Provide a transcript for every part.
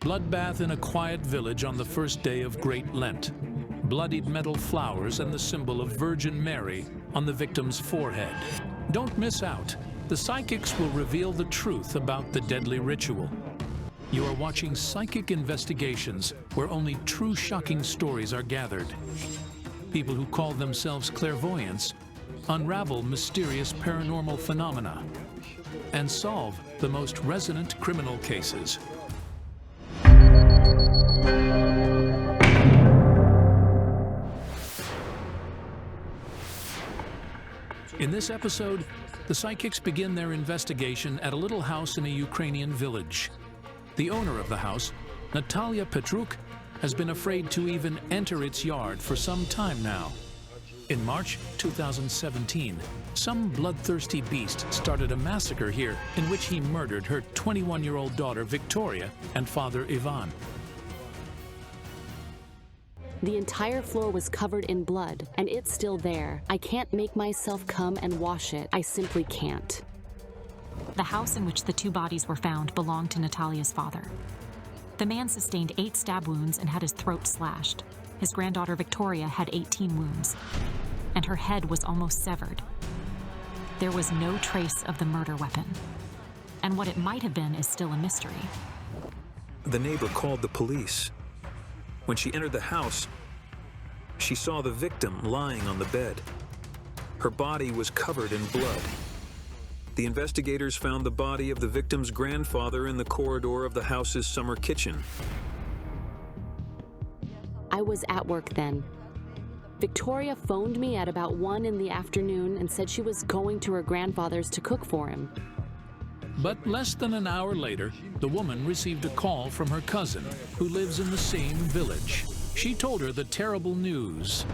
Bloodbath in a quiet village on the first day of Great Lent. Bloodied metal flowers and the symbol of Virgin Mary on the victim's forehead. Don't miss out. The psychics will reveal the truth about the deadly ritual. You are watching Psychic Investigations, where only true shocking stories are gathered. People who call themselves clairvoyants unravel mysterious paranormal phenomena and solve the most resonant criminal cases. In this episode, the psychics begin their investigation at a little house in a Ukrainian village. The owner of the house, Natália Petrúk, has been afraid to even enter its yard for some time now. In March 2017, some bloodthirsty beast started a massacre here in which he murdered her 21-year-old daughter Victória and father Iván. The entire floor was covered in blood, and it's still there. I can't make myself come and wash it. I simply can't. The house in which the two bodies were found belonged to Natália's father. The man sustained 8 stab wounds and had his throat slashed. His granddaughter Victória had 18 wounds, and her head was almost severed. There was no trace of the murder weapon, and what it might have been is still a mystery. The neighbor called the police. When she entered the house, she saw the victim lying on the bed. Her body was covered in blood. The investigators found the body of the victim's grandfather in the corridor of the house's summer kitchen. I was at work then. Victória phoned me at about 1 in the afternoon and said she was going to her grandfather's to cook for him. But less than an hour later, the woman received a call from her cousin, who lives in the same village. She told her the terrible news.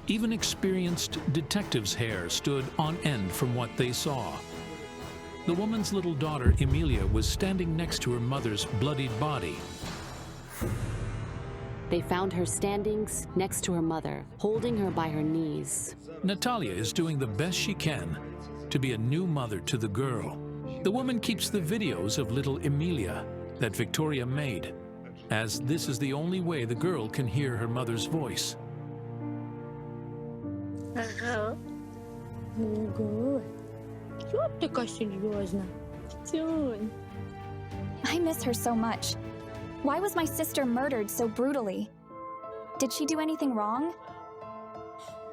Even experienced detectives' hair stood on end from what they saw. The woman's little daughter, Emilia, was standing next to her mother's bloodied body. They found her standing next to her mother, holding her by her knees. Natália is doing the best she can to be a new mother to the girl. The woman keeps the videos of little Emilia that Victória made, as this is the only way the girl can hear her mother's voice. I miss her so much. Why was my sister murdered so brutally? Did she do anything wrong?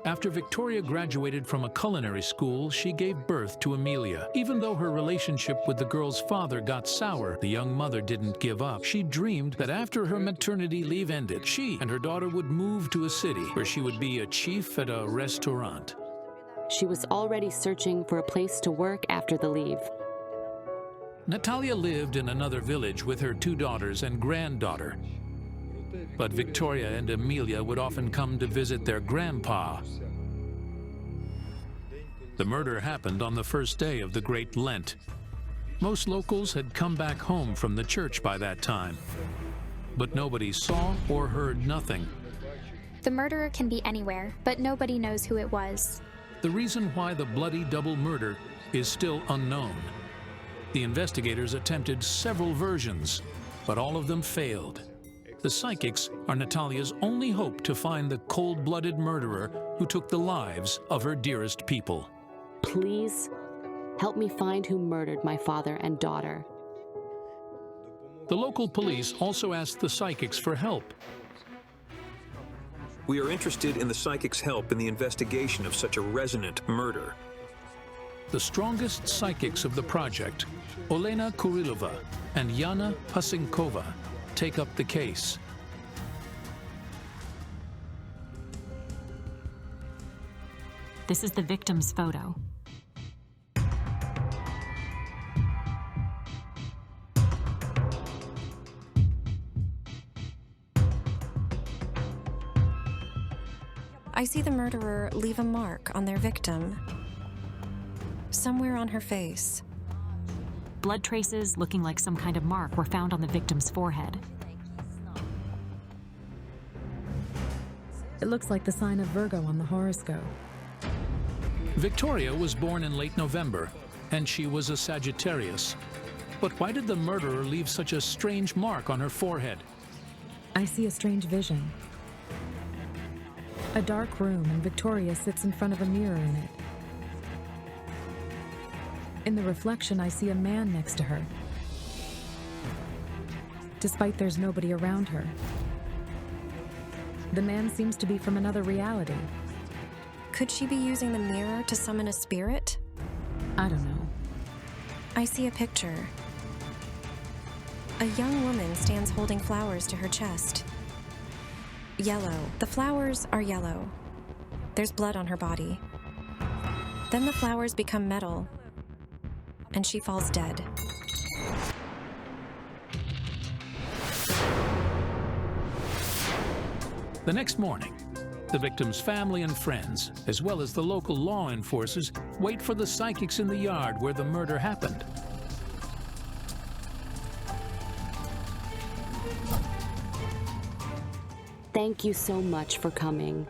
After Victória graduated from a culinary school, she gave birth to Emilia. Even though her relationship with the girl's father got sour, the young mother didn't give up. She dreamed that after her maternity leave ended, she and her daughter would move to a city where she would be a chief at a restaurant. She was already searching for a place to work after the leave. Natália lived in another village with her 2 daughters and granddaughter. But Victória and Emilia would often come to visit their grandpa. The murder happened on the first day of the Great Lent. Most locals had come back home from the church by that time, but nobody saw or heard nothing. The murderer can be anywhere, but nobody knows who it was. The reason why the bloody double murder is still unknown. The investigators attempted several versions, but all of them failed. The psychics are Natália's only hope to find the cold-blooded murderer who took the lives of her dearest people. Please, help me find who murdered my father and daughter. The local police also asked the psychics for help. We are interested in the psychics' help in the investigation of such a resonant murder. The strongest psychics of the project, Olena Kurilova and Yana Pasinkova, take up the case. This is the victim's photo. I see the murderer leave a mark on their victim, somewhere on her face. Blood traces looking like some kind of mark were found on the victim's forehead. It looks like the sign of Virgo on the horoscope. Victória was born in late November, and she was a Sagittarius. But why did the murderer leave such a strange mark on her forehead? I see a strange vision. A dark room, and Victoria sits in front of a mirror in it. In the reflection, I see a man next to her, despite there's nobody around her. The man seems to be from another reality. Could she be using the mirror to summon a spirit? I don't know. I see a picture. A young woman stands holding flowers to her chest. Yellow. The flowers are yellow. There's blood on her body. Then the flowers become metal, and she falls dead. The next morning, the victim's family and friends, as well as the local law enforcers, wait for the psychics in the yard where the murder happened. Thank you so much for coming.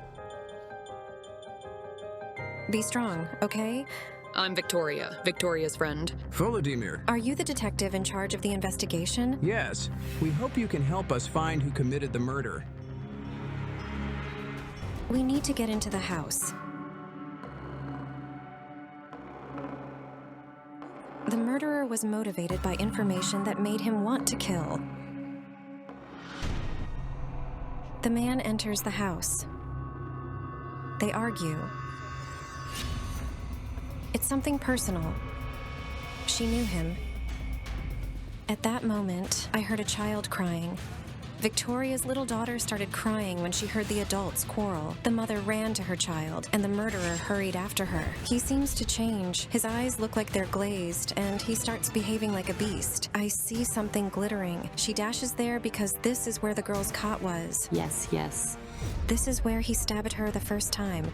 Be strong, okay? I'm Victoria, Victoria's friend. Volodymyr. Are you the detective in charge of the investigation? Yes. We hope you can help us find who committed the murder. We need to get into the house. The murderer was motivated by information that made him want to kill. The man enters the house. They argue. It's something personal. She knew him. At that moment, I heard a child crying. Victoria's little daughter started crying when she heard the adults quarrel. The mother ran to her child, and the murderer hurried after her. He seems to change. His eyes look like they're glazed, and he starts behaving like a beast. I see something glittering. She dashes there because this is where the girl's cot was. Yes, yes. This is where he stabbed her the first time.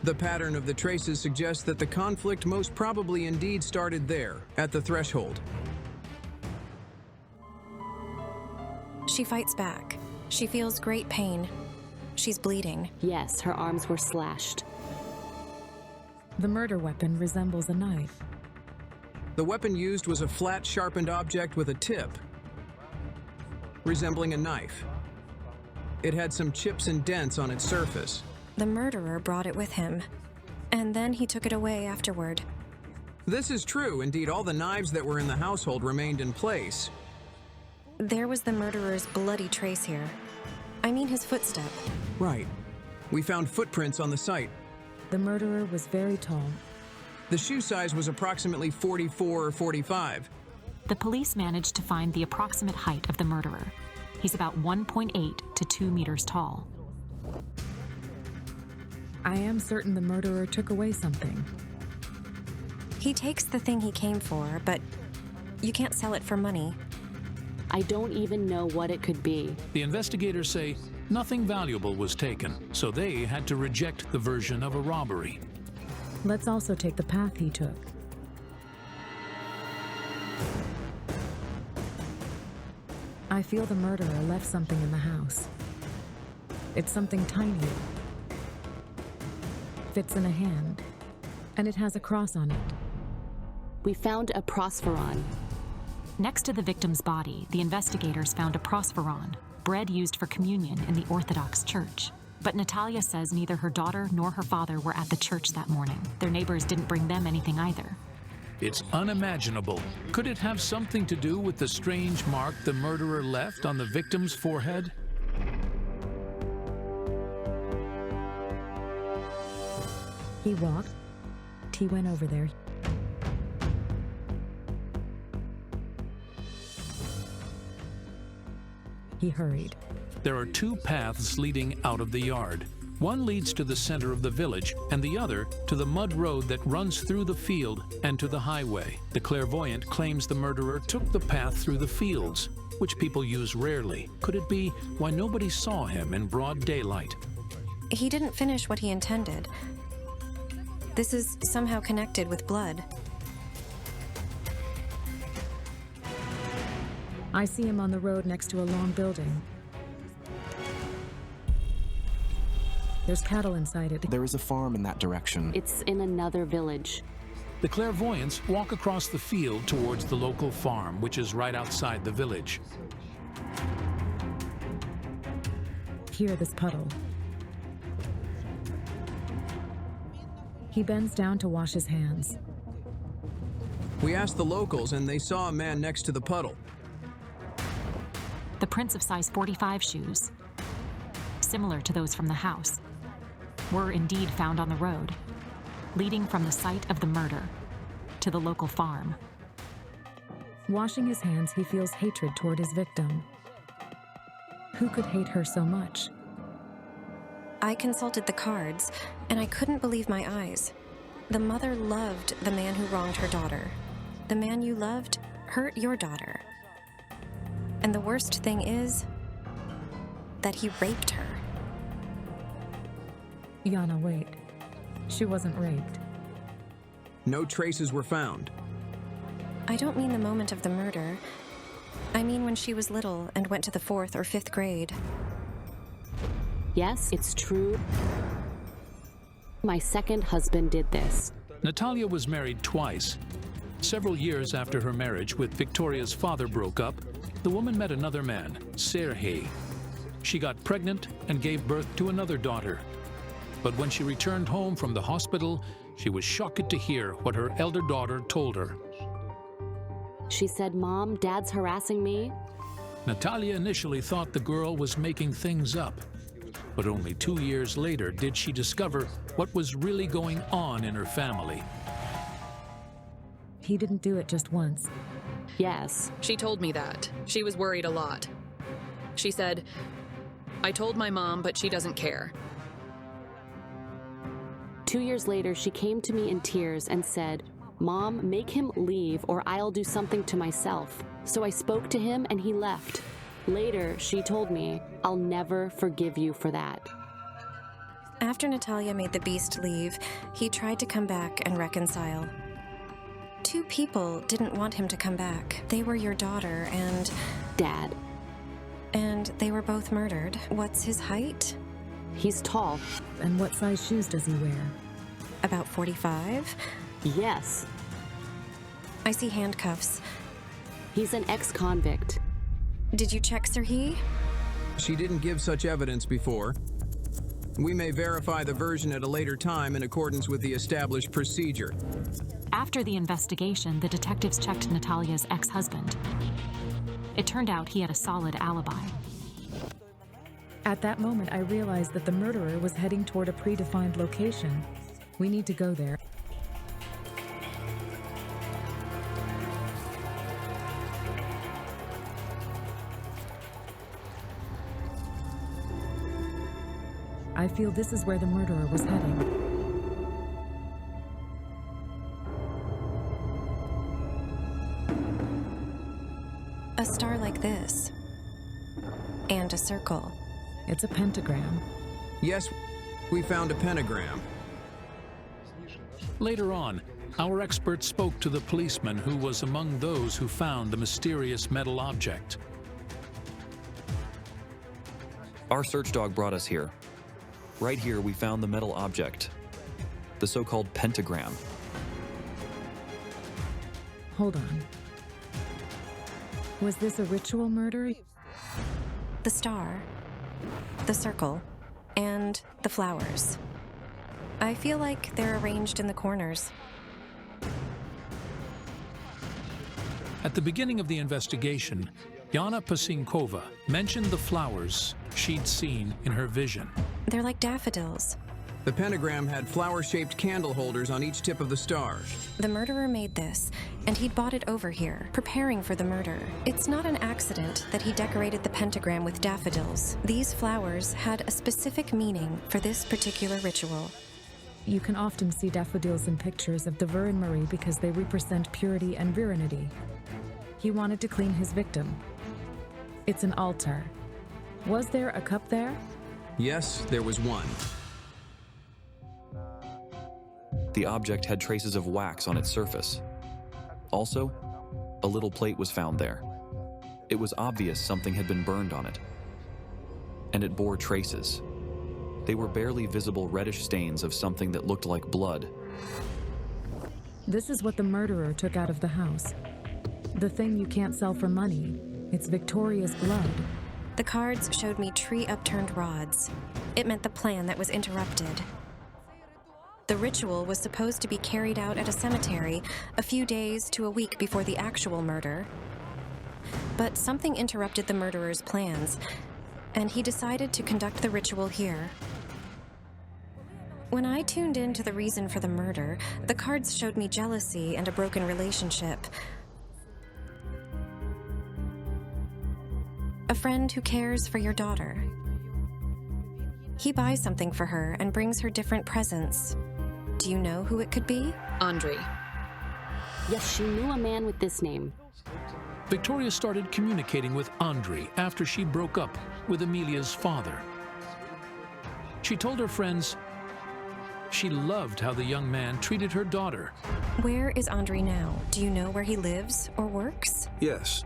The pattern of the traces suggests that the conflict most probably indeed started there, at the threshold. She fights back. She feels great pain. She's bleeding. Yes, her arms were slashed. The murder weapon resembles a knife. The weapon used was a flat, sharpened object with a tip, resembling a knife. It had some chips and dents on its surface. The murderer brought it with him, and then he took it away afterward. This is true. Indeed, all the knives that were in the household remained in place. There was the murderer's bloody trace here. I mean his footstep. Right. We found footprints on the site. The murderer was very tall. The shoe size was approximately 44 or 45. The police managed to find the approximate height of the murderer. He's about 1.8 to 2 meters tall. I am certain the murderer took away something. He takes the thing he came for, but you can't sell it for money. I don't even know what it could be. The investigators say nothing valuable was taken, so they had to reject the version of a robbery. Let's also take the path he took. I feel the murderer left something in the house. It's something tiny. Fits in a hand, and it has a cross on it. We found a prospheron. Next to the victim's body, the investigators found a prospheron, bread used for communion in the Orthodox Church. But Natália says neither her daughter nor her father were at the church that morning. Their neighbors didn't bring them anything either. It's unimaginable. Could it have something to do with the strange mark the murderer left on the victim's forehead? He walked. He went over there. He hurried. There are two paths leading out of the yard. One leads to the center of the village, and the other to the mud road that runs through the field and to the highway. The clairvoyant claims the murderer took the path through the fields, which people use rarely. Could it be why nobody saw him in broad daylight? He didn't finish what he intended. This is somehow connected with blood. I see him on the road next to a long building. There's cattle inside it. There is a farm in that direction. It's in another village. The clairvoyants walk across the field towards the local farm, which is right outside the village. Here, this puddle. He bends down to wash his hands. We asked the locals, and they saw a man next to the puddle. The prints of size 45 shoes, similar to those from the house, were indeed found on the road, leading from the site of the murder to the local farm. Washing his hands, he feels hatred toward his victim. Who could hate her so much? I consulted the cards, and I couldn't believe my eyes. The mother loved the man who wronged her daughter. The man you loved hurt your daughter. And the worst thing is that he raped her. Yana, wait. She wasn't raped. No traces were found. I don't mean the moment of the murder. I mean when she was little and went to the 4th or 5th grade. Yes, it's true. My second husband did this. Natália was married twice. Several years after her marriage with Victoria's father broke up, the woman met another man, Serhii. She got pregnant and gave birth to another daughter. But when she returned home from the hospital, she was shocked to hear what her elder daughter told her. She said, "Mom, Dad's harassing me." Natália initially thought the girl was making things up. But only 2 years later did she discover what was really going on in her family. He didn't do it just once. Yes. She told me that. She was worried a lot. She said, "I told my mom, but she doesn't care." 2 years later, she came to me in tears and said, "Mom, make him leave or I'll do something to myself." So I spoke to him and he left. Later, she told me, "I'll never forgive you for that." After Natália made the beast leave, he tried to come back and reconcile. 2 people didn't want him to come back. They were your daughter and Dad. And they were both murdered. What's his height? He's tall. And what size shoes does he wear? About 45? Yes. I see handcuffs. He's an ex-convict. Did you check Serhii? She didn't give such evidence before. We may verify the version at a later time in accordance with the established procedure. After the investigation, the detectives checked Natália's ex-husband. It turned out he had a solid alibi. At that moment, I realized that the murderer was heading toward a predefined location. We need to go there. I feel this is where the murderer was heading. A star like this. And a circle. It's a pentagram. Yes, we found a pentagram. Later on, our expert spoke to the policeman who was among those who found the mysterious metal object. Our search dog brought us here. Right here, we found the metal object, the so-called pentagram. Hold on. Was this a ritual murder? The star, the circle, and the flowers. I feel like they're arranged in the corners. At the beginning of the investigation, Yana Pasinkova mentioned the flowers she'd seen in her vision. They're like daffodils. The pentagram had flower-shaped candle holders on each tip of the star. The murderer made this, and he'd bought it over here, preparing for the murder. It's not an accident that he decorated the pentagram with daffodils. These flowers had a specific meaning for this particular ritual. You can often see daffodils in pictures of the Virgin Marie because they represent purity and virility. He wanted to clean his victim. It's an altar. Was there a cup there? Yes, there was one. The object had traces of wax on its surface. Also, a little plate was found there. It was obvious something had been burned on it. And it bore traces. They were barely visible reddish stains of something that looked like blood. This is what the murderer took out of the house. The thing you can't sell for money. It's Victoria's blood. The cards showed me tree upturned rods. It meant the plan that was interrupted. The ritual was supposed to be carried out at a cemetery a few days to a week before the actual murder. But something interrupted the murderer's plans, and he decided to conduct the ritual here. When I tuned in to the reason for the murder, the cards showed me jealousy and a broken relationship. A friend who cares for your daughter. He buys something for her and brings her different presents. Do you know who it could be? Andre. Yes, she knew a man with this name. Victoria started communicating with Andre after she broke up with Emilia's father. She told her friends she loved how the young man treated her daughter. Where is Andre now? Do you know where he lives or works? Yes.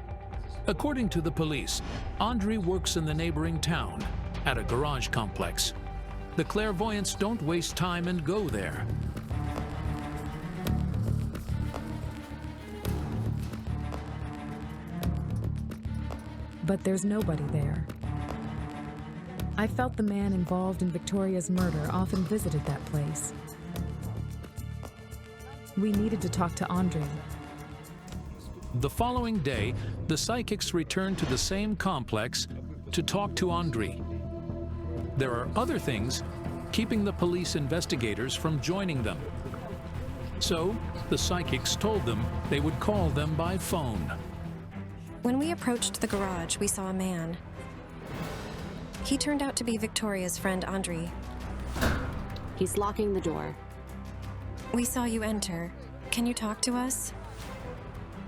According to the police, Andre works in the neighboring town at a garage complex. The clairvoyants don't waste time and go there. But there's nobody there. I felt the man involved in Victoria's murder often visited that place. We needed to talk to Andre. The following day, the psychics returned to the same complex to talk to Andre. There are other things keeping the police investigators from joining them. So, the psychics told them they would call them by phone. When we approached the garage, we saw a man. He turned out to be Victoria's friend Andre. He's locking the door. We saw you enter. Can you talk to us?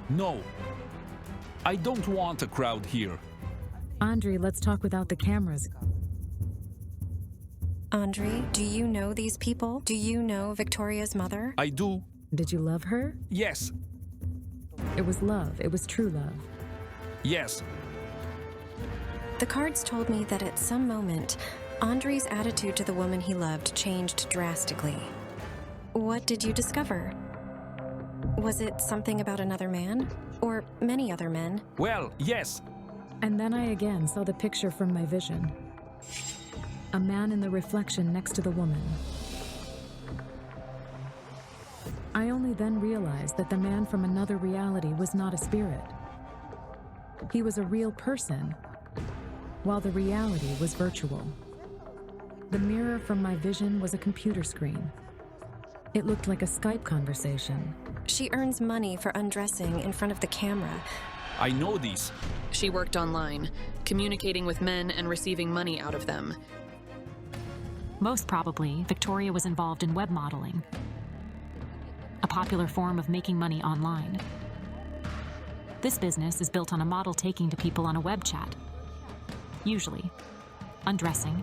No. I don't want a crowd here. Andre, let's talk without the cameras. Andre, do you know these people? Do you know Victoria's mother? I do. Did you love her? Yes. It was love. It was true love. Yes. The cards told me that at some moment, Andre's attitude to the woman he loved changed drastically. What did you discover? Was it something about another man? Or many other men? Well, yes. And then I again saw the picture from my vision. A man in the reflection next to the woman. I only then realized that the man from another reality was not a spirit. He was a real person, while the reality was virtual. The mirror from my vision was a computer screen. It looked like a Skype conversation. She earns money for undressing in front of the camera. I know this. She worked online, communicating with men and receiving money out of them. Most probably, Victoria was involved in web modeling, a popular form of making money online. This business is built on a model taking to people on a web chat, usually undressing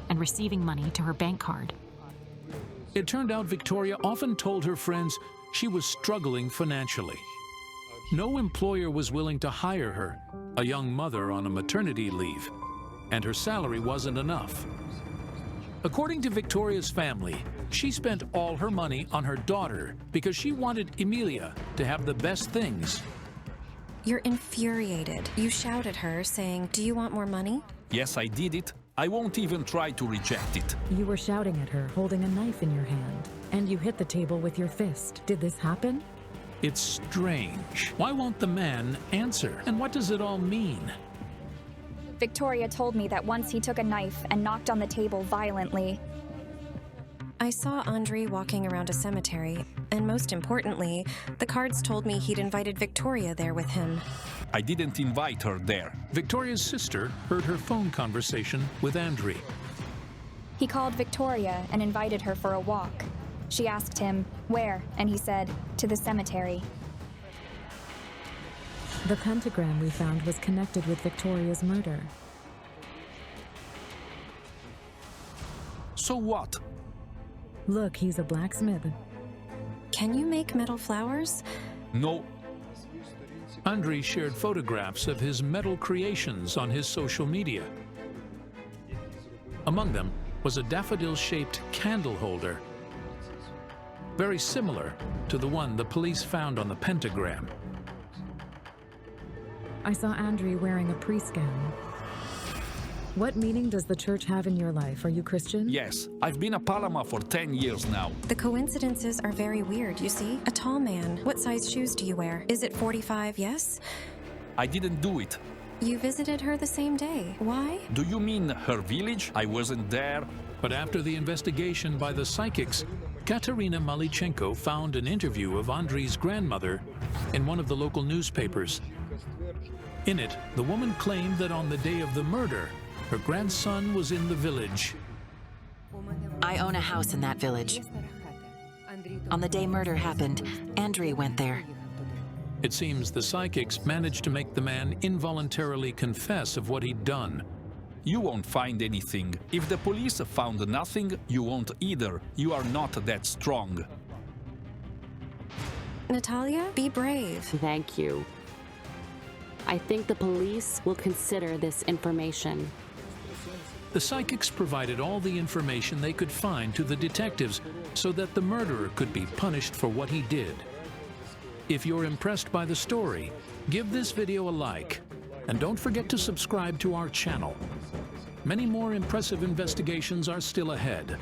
and receiving money to her bank card. It turned out Victoria often told her friends she was struggling financially. No employer was willing to hire her, a young mother on a maternity leave, and her salary wasn't enough. According to Victoria's family, she spent all her money on her daughter because she wanted Emilia to have the best things. You're infuriated. You shout at her, saying, "Do you want more money?" Yes, I did it. I won't even try to reject it. You were shouting at her, holding a knife in your hand, and you hit the table with your fist. Did this happen? It's strange. Why won't the man answer? And what does it all mean? Victoria told me that once he took a knife and knocked on the table violently. I saw Andre walking around a cemetery, and most importantly, the cards told me he'd invited Victoria there with him. I didn't invite her there. Victoria's sister heard her phone conversation with Andre. He called Victoria and invited her for a walk. She asked him, where, and he said, to the cemetery. The pentagram we found was connected with Victoria's murder. So what? Look, he's a blacksmith. Can you make metal flowers? No. Andre shared photographs of his metal creations on his social media. Among them was a daffodil-shaped candle holder. very similar to the one the police found on the pentagram. I saw Andrei wearing a priest gown. What meaning does the church have in your life? Are you Christian? Yes, I've been a Palama for 10 years now. The coincidences are very weird, you see? A tall man. What size shoes do you wear? Is it 45, yes? I didn't do it. You visited her the same day. Why? Do you mean her village? I wasn't there. But after the investigation by the psychics, Katerina Malichenko found an interview of Andrei's grandmother in one of the local newspapers. In it, the woman claimed that on the day of the murder, her grandson was in the village. I own a house in that village. On the day murder happened, Andrei went there. It seems the psychics managed to make the man involuntarily confess of what he'd done. You won't find anything. If the police found nothing, you won't either. You are not that strong. Natalia, be brave. Thank you. I think the police will consider this information. The psychics provided all the information they could find to the detectives so that the murderer could be punished for what he did. If you're impressed by the story, give this video a like, and don't forget to subscribe to our channel. Many more impressive investigations are still ahead.